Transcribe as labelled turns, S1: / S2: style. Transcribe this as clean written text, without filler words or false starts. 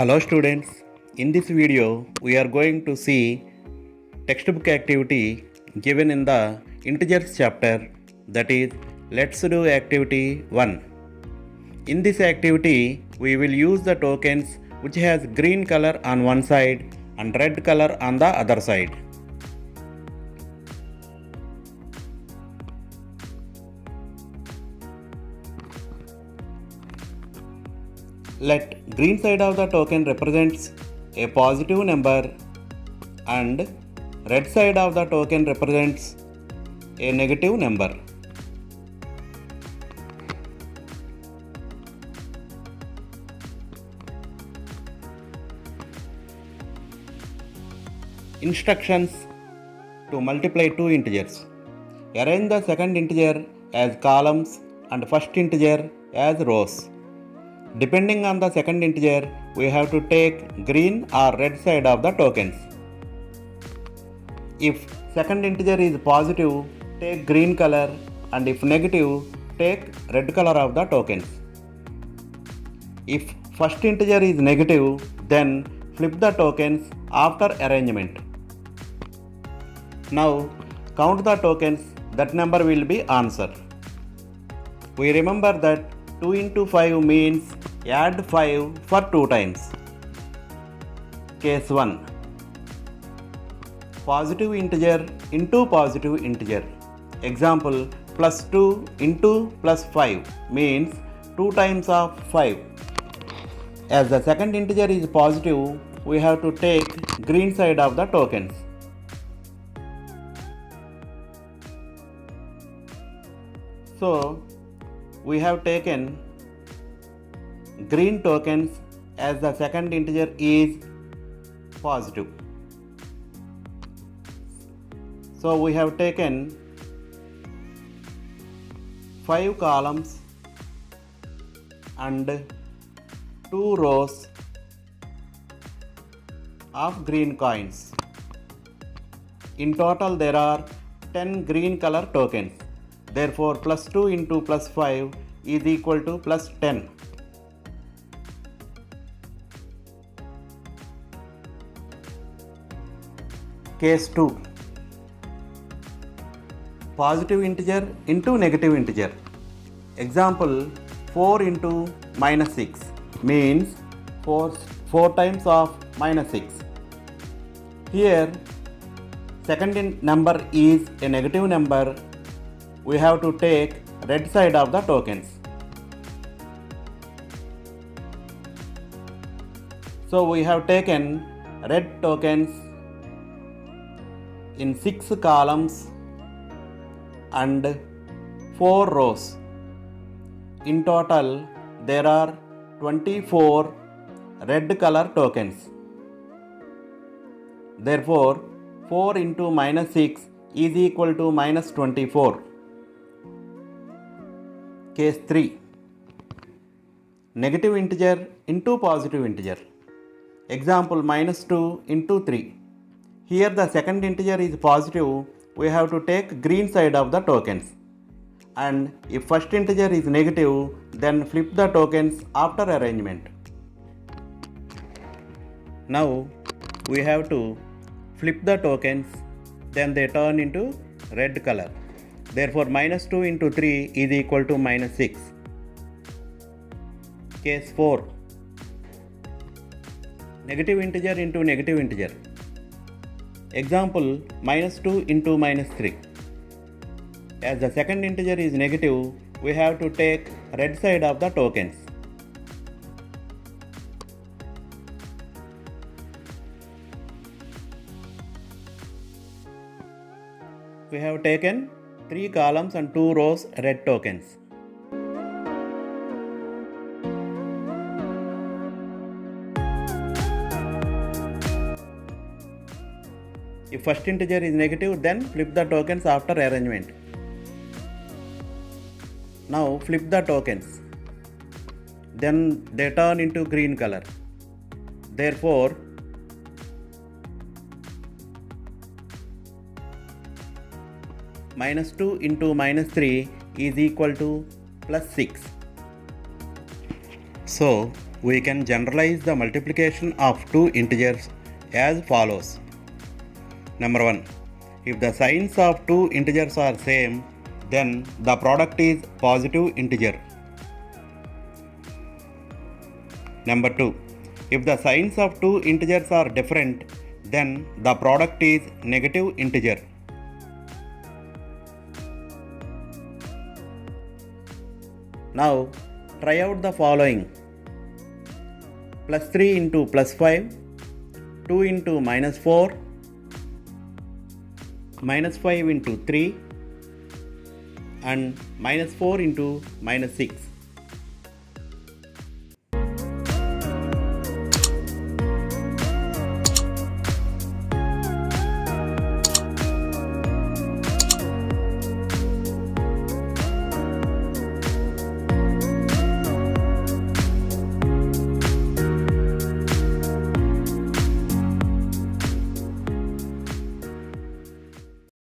S1: Hello students, in this video we are going to see textbook activity given in the integers chapter, that is let's do activity 1. In this activity we will use the tokens which has green color on one side and red color on the other side. Let green side of the token represents a positive number and red side of the token represents a negative number. Instructions to multiply two integers. Arrange the second integer as columns and first integer as rows. Depending on the second integer, we have to take green or red side of the tokens. If second integer is positive, take green color, and if negative, take red color of the tokens. If first integer is negative, then flip the tokens after arrangement. Now count the tokens, that number will be answer. We remember that 2 into 5 means add 5 for 2 times. Case 1. Positive integer into positive integer. Example, plus 2 into plus 5 means 2 times of 5. As the second integer is positive, we have to take green side of the tokens. So, we have taken green tokens as the second integer is positive. So we have taken 5 columns and 2 rows of green coins. In total there are 10 green color tokens. Therefore plus 2 into plus 5 is equal to plus 10. Case 2. Positive integer into negative integer. Example, 4 into minus 6 means 4 times of minus 6. Here second number is a negative number. We have to take red side of the tokens. So we have taken red tokens in 6 columns and 4 rows. In total there are 24 red color tokens. Therefore 4 into minus 6 is equal to minus 24. Case 3. Negative integer into positive integer. Example, minus 2 into 3. Here the second integer is positive, we have to take green side of the tokens. And if first integer is negative, then flip the tokens after arrangement. Now we have to flip the tokens, then they turn into red color. Therefore minus 2 into 3 is equal to minus 6. Case 4. Negative integer into negative integer. Example, minus 2 into minus 3. As the second integer is negative, we have to take red side of the tokens. We have taken 3 columns and 2 rows red tokens. If first integer is negative, then flip the tokens after arrangement. Now flip the tokens. Then they turn into green color. Therefore minus 2 into minus 3 is equal to plus 6. So we can generalize the multiplication of two integers as follows. Number 1. If the signs of two integers are same, then the product is positive integer. Number 2. If the signs of two integers are different, then the product is negative integer. Now try out the following: plus 3 into plus 5, 2 into minus 4, minus 5 into 3, and minus 4 into minus 6.